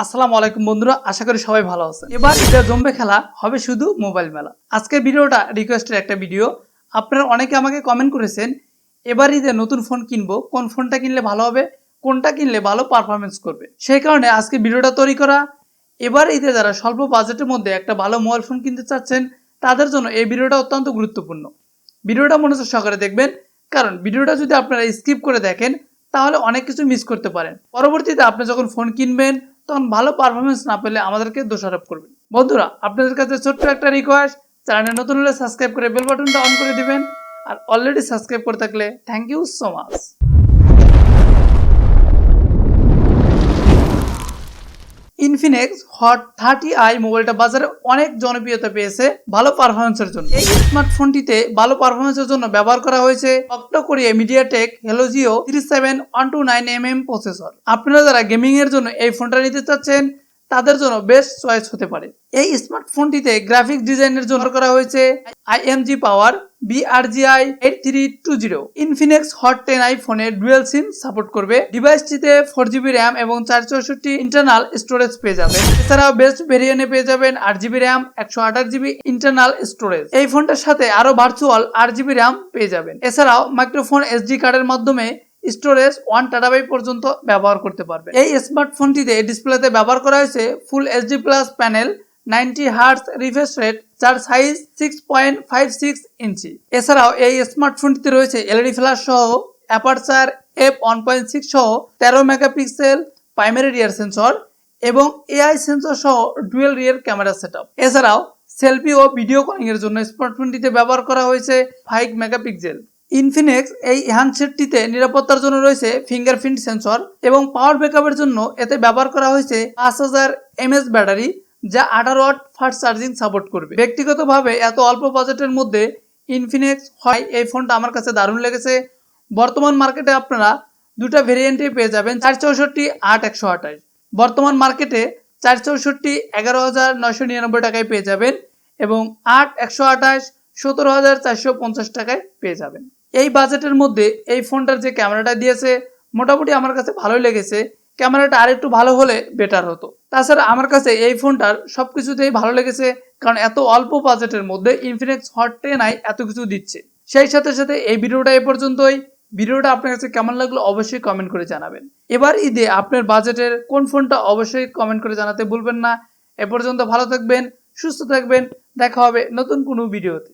আসসালামু আলাইকুম বন্ধুরা, আশা করি সবাই ভালো আছেন। এবার ঈদের জমবে খেলা হবে শুধু মোবাইল মেলা। আজকের ভিডিওটা রিকোয়েস্টের একটা ভিডিও। আপনারা অনেকে আমাকে কমেন্ট করেছেন এবার ঈদে নতুন ফোন কিনবো, কোন ফোনটা কিনলে ভালো হবে, কোনটা কিনলে ভালো পারফরমেন্স করবে। সেই কারণে আজকে ভিডিওটা তৈরি করা। এবার ঈদে যারা স্বল্প বাজেটের মধ্যে একটা ভালো মোবাইল ফোন কিনতে চাচ্ছেন তাদের জন্য এই ভিডিওটা অত্যন্ত গুরুত্বপূর্ণ। ভিডিওটা মনোযোগ সহকারে দেখবেন, কারণ ভিডিওটা যদি আপনারা স্কিপ করে দেখেন তাহলে অনেক কিছু মিস করতে পারেন। পরবর্তীতে আপনি যখন ফোন কিনবেন তখন ভালো পারফরমেন্স না পেলে আমাদেরকে দোষারোপ করবেন। বন্ধুরা, আপনাদের কাছে ছোট্ট একটা রিকোয়েস্ট, চ্যানেলে নতুন হলে সাবস্ক্রাইব করে বেল বাটনটা অন করে দিবেন, আর অলরেডি সাবস্ক্রাইব করে থাকলে thank you so much. Infinix hot 30i মোবাইলটা বাজারে অনেক জনপ্রিয়তা পেয়েছে ভালো পারফরমেন্সের জন্য। এই স্মার্টফোনটিতে ভালো পারফরমেন্সের জন্য ব্যবহার করা হয়েছে অক্টা-কোর মিডিয়াটেক হেলোজিও 37129mm প্রসেসর। আপনারা যারা গেমিং এর জন্য এই ফোনটা নিতে চাচ্ছেন তাদের জন্য বেস্ট চয়েস হতে পারে। এই স্মার্টফোনটিতে গ্রাফিক্স ডিজাইনের জন্য করা হয়েছে IMG পাওয়ার BRGI 8320। ইনফিনিক্স হট 10i ফোনে ডুয়াল সিম সাপোর্ট করবে। ডিভাইসটিতে 4GB র্যাম এবং 464 ইন্টারনাল স্টোরেজ পেয়ে যাবেন। এছাড়াও বেস্ট ভেরিয়েন্টে পেয়ে যাবেন 8GB RAM 128GB internal storage. এই ফোনটার সাথে আরো ভার্চুয়াল 8GB র্যাম পেয়ে যাবেন। এছাড়াও মাইক্রোফোন SD কার্ডের মাধ্যমে স্টোরেজ 1TB পর্যন্ত ব্যবহার করতে পারবে। এই স্মার্টফোনটিতে ডিসপ্লেতে ব্যবহার করা হয়েছে ফুল HD plus panel 90Hz refresh rate, যার সাইজ 6.56 ইঞ্চি। এছাড়াও এই স্মার্টফোনটিতে রয়েছে LED ফ্ল্যাশ সহ অ্যাপারচার f1.6 সহ 13 মেগাপিক্সেল প্রাইমারি রিয়ার সেন্সর এবং AI সেন্সর সহ ডুয়েল রিয়ার ক্যামেরা সেটআপ। এছাড়াও সেলফি ও ভিডিও কলিং এর জন্য স্মার্টফোনটিতে ব্যবহার করা হয়েছে 5 মেগাপিক্সেল। ইনফিনিক্স এই হ্যান্ডসেটটিতে নিরাপত্তার জন্য রয়েছে ফিঙ্গারপ্রিন্ট সেন্সর এবং পাওয়ার ব্যাকআপের জন্য এতে ব্যবহার করা হয়েছে 5000 mAh ব্যাটারি, যা 18 ওয়াট ফাস্ট চার্জিং সাপোর্ট করবে। ব্যক্তিগতভাবে এত অল্প বাজেটের মধ্যে ইনফিনিক্স হয় এই ফোনটা আমার কাছে দারুণ লেগেছে। বর্তমান মার্কেটে আপনারা দুটা ভেরিয়েন্টে পেয়ে যাবেন 464, 8128। বর্তমান মার্কেটে 464 11,999 টাকায় পেয়ে যাবেন এবং 8128 17,450 টাকায় পেয়ে যাবেন। এই বাজেটের মধ্যে এই ফোনটার যে ক্যামেরাটা দিয়েছে মোটামুটি আমার কাছে ভালোই লেগেছে। ক্যামেরাটা আরেকটু ভালো হলে বেটার হতো। তাছাড়া আমার কাছে এই ফোনটার সবকিছুতেই ভালো লেগেছে, কারণ এত অল্প বাজেটের মধ্যে ইনফিনিক্স হট 10i এত কিছু দিচ্ছে। সেই সাথে সাথে এই ভিডিওটা এ পর্যন্তই। ভিডিওটা আপনার কাছে কেমন লাগলো অবশ্যই কমেন্ট করে জানাবেন। এবার ঈদে আপনার বাজেটের কোন ফোনটা অবশ্যই কমেন্ট করে জানাতে ভুলবেন না। এ পর্যন্ত ভালো থাকবেন, সুস্থ থাকবেন, দেখা হবে নতুন কোনো ভিডিওতে।